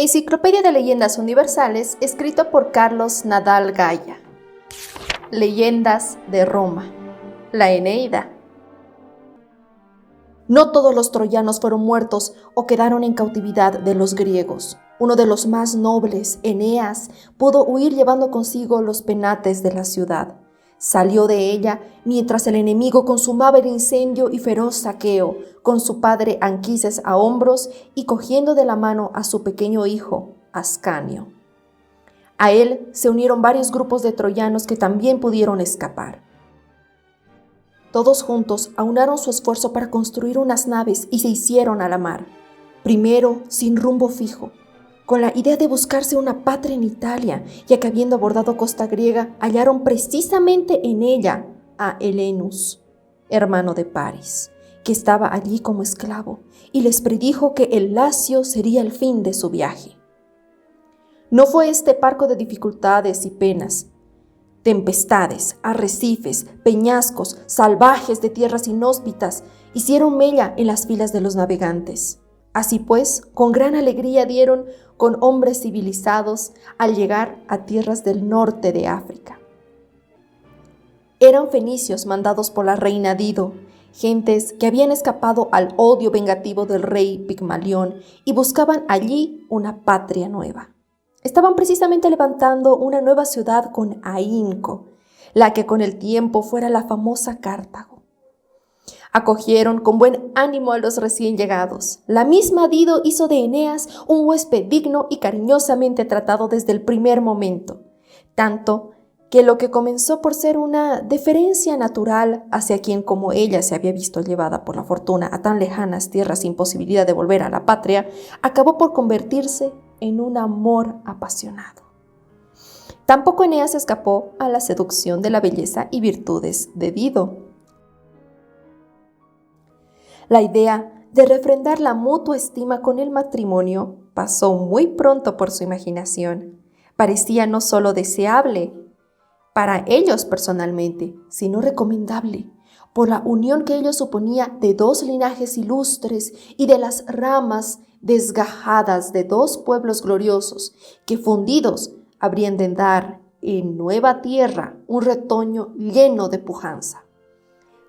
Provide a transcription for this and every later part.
Enciclopedia de Leyendas Universales, escrito por Carlos Nadal Gaya. Leyendas de Roma. La Eneida. No todos los troyanos fueron muertos o quedaron en cautividad de los griegos. Uno de los más nobles, Eneas, pudo huir llevando consigo los penates de la ciudad. Salió de ella mientras el enemigo consumaba el incendio y feroz saqueo, con su padre Anquises a hombros y cogiendo de la mano a su pequeño hijo, Ascanio. A él se unieron varios grupos de troyanos que también pudieron escapar. Todos juntos aunaron su esfuerzo para construir unas naves y se hicieron a la mar. Primero, sin rumbo fijo, con la idea de buscarse una patria en Italia, ya que habiendo abordado costa griega, hallaron precisamente en ella a Helenus, hermano de Paris, que estaba allí como esclavo, y les predijo que el Lacio sería el fin de su viaje. No fue este parco de dificultades y penas. Tempestades, arrecifes, peñascos, salvajes de tierras inhóspitas, hicieron mella en las filas de los navegantes. Así pues, con gran alegría dieron con hombres civilizados al llegar a tierras del norte de África. Eran fenicios mandados por la reina Dido, gentes que habían escapado al odio vengativo del rey Pigmalión y buscaban allí una patria nueva. Estaban precisamente levantando una nueva ciudad con ahínco, la que con el tiempo fuera la famosa Cartago. Acogieron con buen ánimo a los recién llegados. La misma Dido hizo de Eneas un huésped digno y cariñosamente tratado desde el primer momento, tanto que lo que comenzó por ser una deferencia natural hacia quien como ella se había visto llevada por la fortuna a tan lejanas tierras sin posibilidad de volver a la patria, acabó por convertirse en un amor apasionado. Tampoco Eneas escapó a la seducción de la belleza y virtudes de Dido. La idea de refrendar la mutua estima con el matrimonio pasó muy pronto por su imaginación. Parecía no solo deseable para ellos personalmente, sino recomendable, por la unión que ello suponía de dos linajes ilustres y de las ramas desgajadas de dos pueblos gloriosos que fundidos habrían de dar en nueva tierra un retoño lleno de pujanza.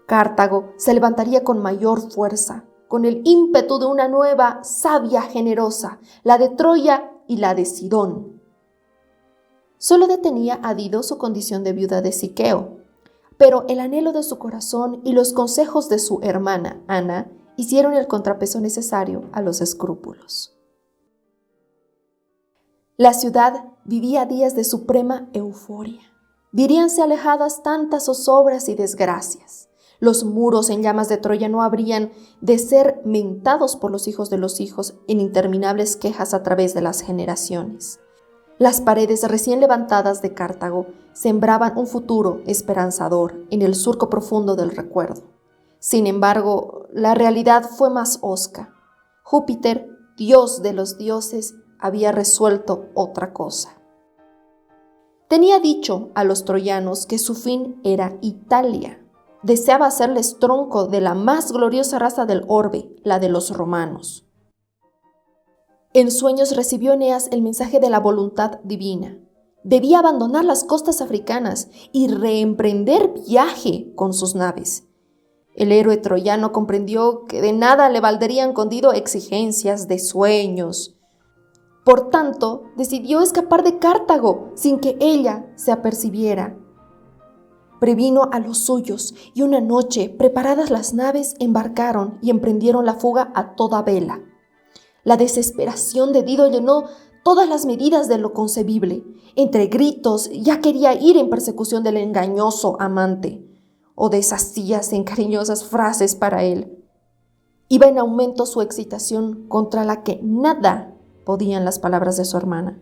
Cartago se levantaría con mayor fuerza, con el ímpetu de una nueva savia generosa, la de Troya y la de Sidón. Solo detenía a Dido su condición de viuda de Siqueo, pero el anhelo de su corazón y los consejos de su hermana Ana hicieron el contrapeso necesario a los escrúpulos. La ciudad vivía días de suprema euforia. Diríanse alejadas tantas zozobras y desgracias. Los muros en llamas de Troya no habrían de ser mentados por los hijos de los hijos en interminables quejas a través de las generaciones. Las paredes recién levantadas de Cartago sembraban un futuro esperanzador en el surco profundo del recuerdo. Sin embargo, la realidad fue más hosca. Júpiter, dios de los dioses, había resuelto otra cosa. Tenía dicho a los troyanos que su fin era Italia. Deseaba hacerles tronco de la más gloriosa raza del orbe, la de los romanos. En sueños recibió Eneas el mensaje de la voluntad divina. Debía abandonar las costas africanas y reemprender viaje con sus naves. El héroe troyano comprendió que de nada le valdrían con Dido exigencias de sueños. Por tanto, decidió escapar de Cartago sin que ella se apercibiera. Previno a los suyos y una noche, preparadas las naves, embarcaron y emprendieron la fuga a toda vela. La desesperación de Dido llenó todas las medidas de lo concebible. Entre gritos ya quería ir en persecución del engañoso amante, o deshacíase en cariñosas frases para él. Iba en aumento su excitación contra la que nada podían las palabras de su hermana.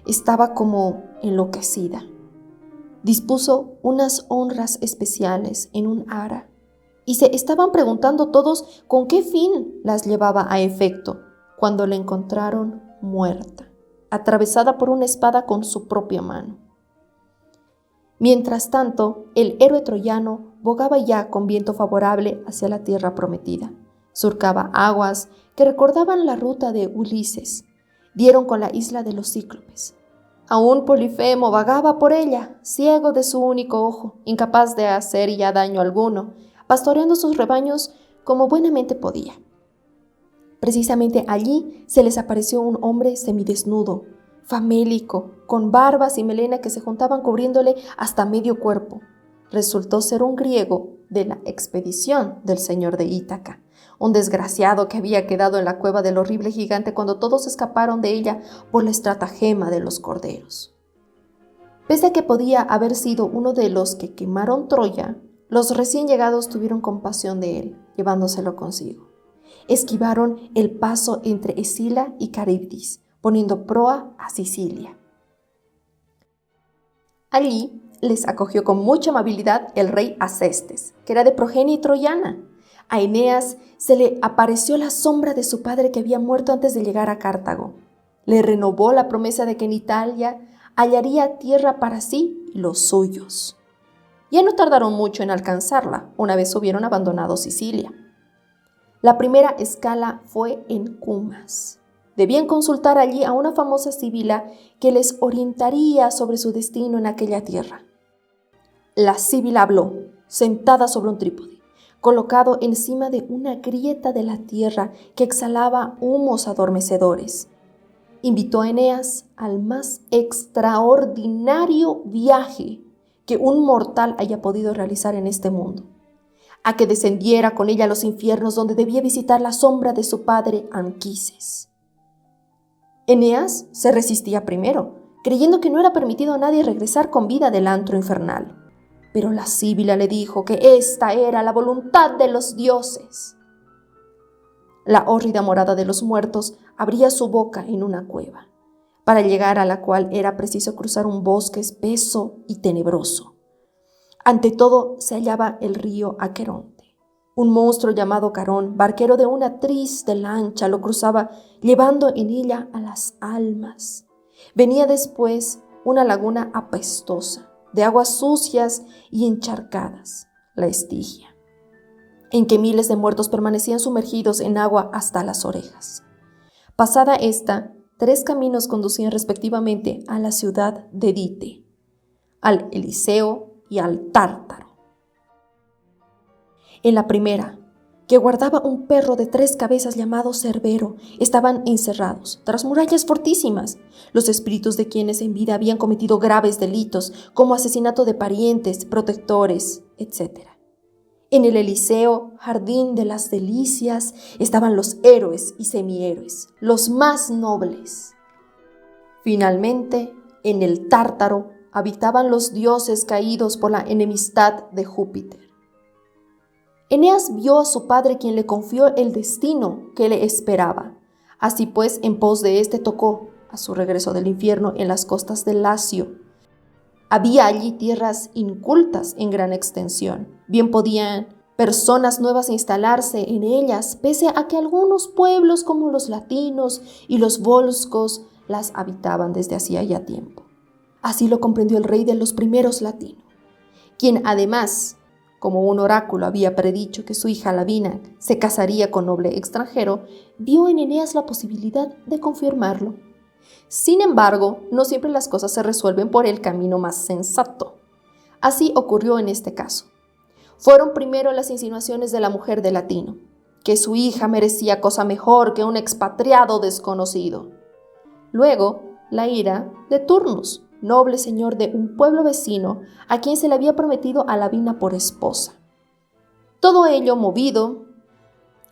Estaba como enloquecida. Dispuso unas honras especiales en un ara y se estaban preguntando todos con qué fin las llevaba a efecto cuando la encontraron muerta, atravesada por una espada con su propia mano. Mientras tanto, el héroe troyano bogaba ya con viento favorable hacia la tierra prometida. Surcaba aguas que recordaban la ruta de Ulises. dieron con la isla de los Cíclopes. Aún Polifemo vagaba por ella, ciego de su único ojo, incapaz de hacer ya daño alguno, pastoreando sus rebaños como buenamente podía. Precisamente allí se les apareció un hombre semidesnudo, famélico, con barbas y melena que se juntaban cubriéndole hasta medio cuerpo. Resultó ser un griego de la expedición del señor de Ítaca, un desgraciado que había quedado en la cueva del horrible gigante cuando todos escaparon de ella por la estratagema de los corderos. Pese a que podía haber sido uno de los que quemaron Troya, los recién llegados tuvieron compasión de él, llevándoselo consigo. Esquivaron el paso entre Escila y Caribdis, poniendo proa a Sicilia. Allí les acogió con mucha amabilidad el rey Acestes, que era de progenie troyana. A Eneas se le apareció la sombra de su padre que había muerto antes de llegar a Cartago. Le renovó la promesa de que en Italia hallaría tierra para sí y los suyos. Ya no tardaron mucho en alcanzarla, una vez hubieron abandonado Sicilia. La primera escala fue en Cumas. Debían consultar allí a una famosa sibila que les orientaría sobre su destino en aquella tierra. La sibila habló, sentada sobre un trípode, colocado encima de una grieta de la tierra que exhalaba humos adormecedores. Invitó a Eneas al más extraordinario viaje que un mortal haya podido realizar en este mundo, a que descendiera con ella a los infiernos donde debía visitar la sombra de su padre Anquises. Eneas se resistía primero, creyendo que no era permitido a nadie regresar con vida del antro infernal. Pero la síbila le dijo que esta era la voluntad de los dioses. La hórrida morada de los muertos abría su boca en una cueva, para llegar a la cual era preciso cruzar un bosque espeso y tenebroso. Ante todo se hallaba el río Aqueronte. Un monstruo llamado Carón, barquero de una triste lancha, lo cruzaba, llevando en ella a las almas. Venía después una laguna apestosa, de aguas sucias y encharcadas, la Estigia, en que miles de muertos permanecían sumergidos en agua hasta las orejas. Pasada esta, 3 caminos conducían respectivamente a la ciudad de Dite, al Eliseo y al Tártaro. En la primera, que guardaba un perro de 3 cabezas llamado Cerbero, estaban encerrados, tras murallas fortísimas, los espíritus de quienes en vida habían cometido graves delitos, como asesinato de parientes, protectores, etc. En el Eliseo, jardín de las delicias, estaban los héroes y semihéroes, los más nobles. Finalmente, en el Tártaro, habitaban los dioses caídos por la enemistad de Júpiter. Eneas vio a su padre, quien le confió el destino que le esperaba. Así pues, en pos de éste tocó, a su regreso del infierno, en las costas del Lacio. Había allí tierras incultas en gran extensión. Bien podían personas nuevas instalarse en ellas, pese a que algunos pueblos como los latinos y los volscos las habitaban desde hacía ya tiempo. Así lo comprendió el rey de los primeros latinos, quien además, como un oráculo había predicho que su hija Lavina se casaría con noble extranjero, vio en Eneas la posibilidad de confirmarlo. Sin embargo, no siempre las cosas se resuelven por el camino más sensato. Así ocurrió en este caso. Fueron primero las insinuaciones de la mujer de Latino, que su hija merecía cosa mejor que un expatriado desconocido. Luego, la ira de Turnus, noble señor de un pueblo vecino a quien se le había prometido a Lavina por esposa. Todo ello movido,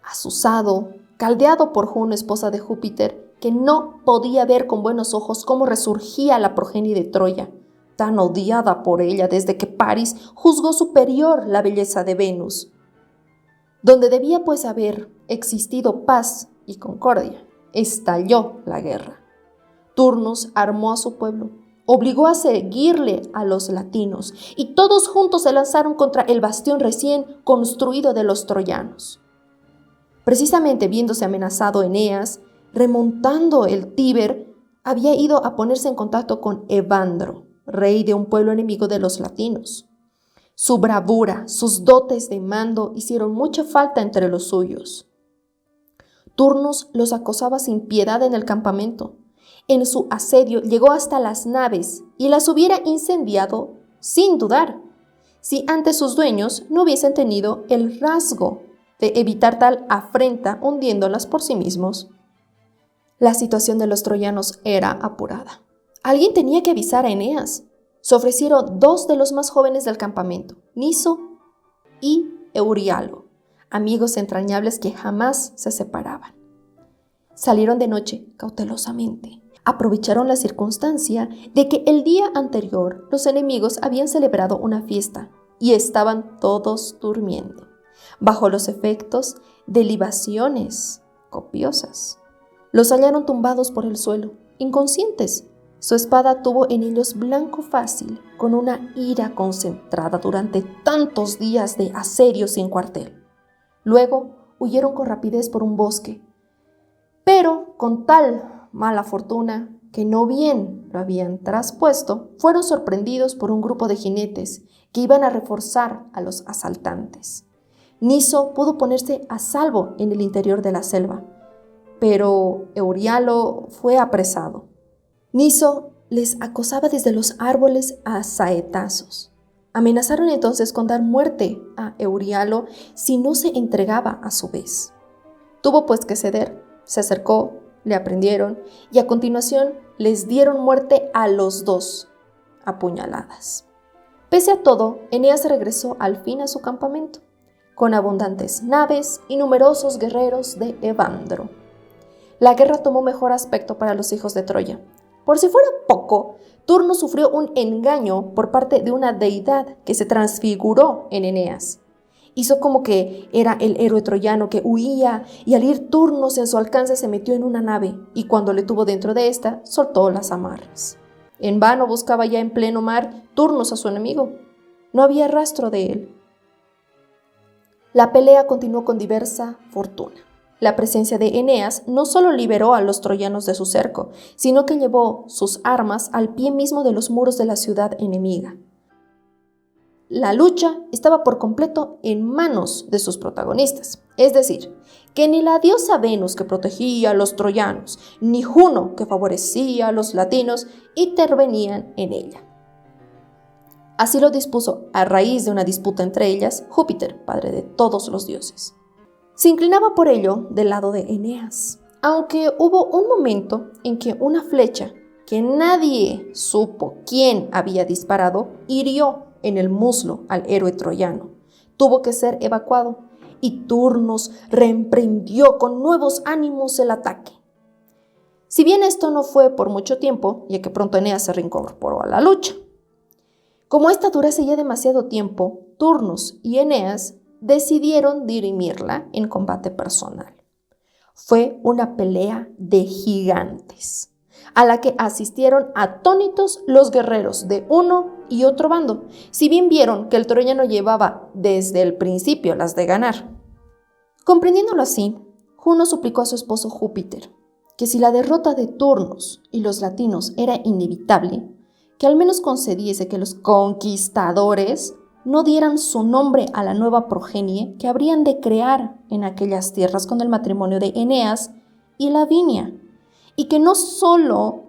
azuzado, caldeado por Juno, esposa de Júpiter, que no podía ver con buenos ojos cómo resurgía la progenie de Troya, tan odiada por ella desde que Paris juzgó superior la belleza de Venus. Donde debía pues haber existido paz y concordia, estalló la guerra. Turnus armó a su pueblo, obligó a seguirle a los latinos y todos juntos se lanzaron contra el bastión recién construido de los troyanos. Precisamente viéndose amenazado Eneas, remontando el Tíber, había ido a ponerse en contacto con Evandro, rey de un pueblo enemigo de los latinos. Su bravura, sus dotes de mando hicieron mucha falta entre los suyos. Turnus los acosaba sin piedad en el campamento. En su asedio llegó hasta las naves y las hubiera incendiado sin dudar, si antes sus dueños no hubiesen tenido el rasgo de evitar tal afrenta hundiéndolas por sí mismos. La situación de los troyanos era apurada. Alguien tenía que avisar a Eneas. Se ofrecieron 2 de los más jóvenes del campamento, Niso y Euríalo, amigos entrañables que jamás se separaban. Salieron de noche cautelosamente. Aprovecharon la circunstancia de que el día anterior los enemigos habían celebrado una fiesta y estaban todos durmiendo, bajo los efectos de libaciones copiosas. Los hallaron tumbados por el suelo, inconscientes. Su espada tuvo en ellos blanco fácil, con una ira concentrada durante tantos días de asedio sin cuartel. Luego huyeron con rapidez por un bosque, pero con tal mala fortuna que no bien lo habían traspuesto, fueron sorprendidos por un grupo de jinetes que iban a reforzar a los asaltantes. Niso pudo ponerse a salvo en el interior de la selva, pero Euríalo fue apresado. Niso les acosaba desde los árboles a saetazos. Amenazaron entonces con dar muerte a Euríalo si no se entregaba a su vez. Tuvo pues que ceder, se acercó, le aprendieron y a continuación les dieron muerte a los 2 a puñaladas. Pese a todo, Eneas regresó al fin a su campamento, con abundantes naves y numerosos guerreros de Evandro. La guerra tomó mejor aspecto para los hijos de Troya. Por si fuera poco, Turno sufrió un engaño por parte de una deidad que se transfiguró en Eneas. Hizo como que era el héroe troyano que huía y al ir Turnos en su alcance se metió en una nave y cuando le tuvo dentro de esta, soltó las amarras. En vano buscaba ya en pleno mar Turnos a su enemigo. No había rastro de él. La pelea continuó con diversa fortuna. La presencia de Eneas no solo liberó a los troyanos de su cerco, sino que llevó sus armas al pie mismo de los muros de la ciudad enemiga. La lucha estaba por completo en manos de sus protagonistas, es decir, que ni la diosa Venus que protegía a los troyanos, ni Juno que favorecía a los latinos intervenían en ella. Así lo dispuso, a raíz de una disputa entre ellas, Júpiter, padre de todos los dioses. Se inclinaba por ello del lado de Eneas, aunque hubo un momento en que una flecha que nadie supo quién había disparado hirió en el muslo al héroe troyano. Tuvo que ser evacuado y Turnos reemprendió con nuevos ánimos el ataque. Si bien esto no fue por mucho tiempo, ya que pronto Eneas se reincorporó a la lucha. Como esta durase ya demasiado tiempo, Turnos y Eneas decidieron dirimirla en combate personal. Fue una pelea de gigantes, a la que asistieron atónitos los guerreros de uno y otro bando, si bien vieron que el troyano llevaba desde el principio las de ganar. Comprendiéndolo así, Juno suplicó a su esposo Júpiter que si la derrota de Turnos y los latinos era inevitable, que al menos concediese que los conquistadores no dieran su nombre a la nueva progenie que habrían de crear en aquellas tierras con el matrimonio de Eneas y Lavinia, y que no solo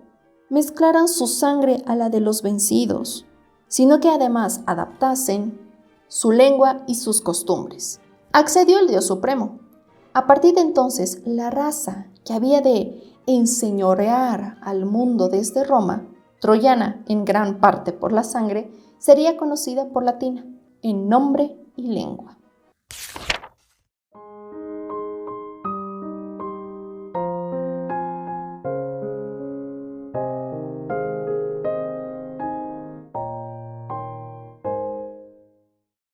mezclaran su sangre a la de los vencidos, sino que además adaptasen su lengua y sus costumbres. Accedió el Dios Supremo. A partir de entonces, la raza que había de enseñorear al mundo desde Roma, troyana en gran parte por la sangre, sería conocida por Latina, en nombre y lengua.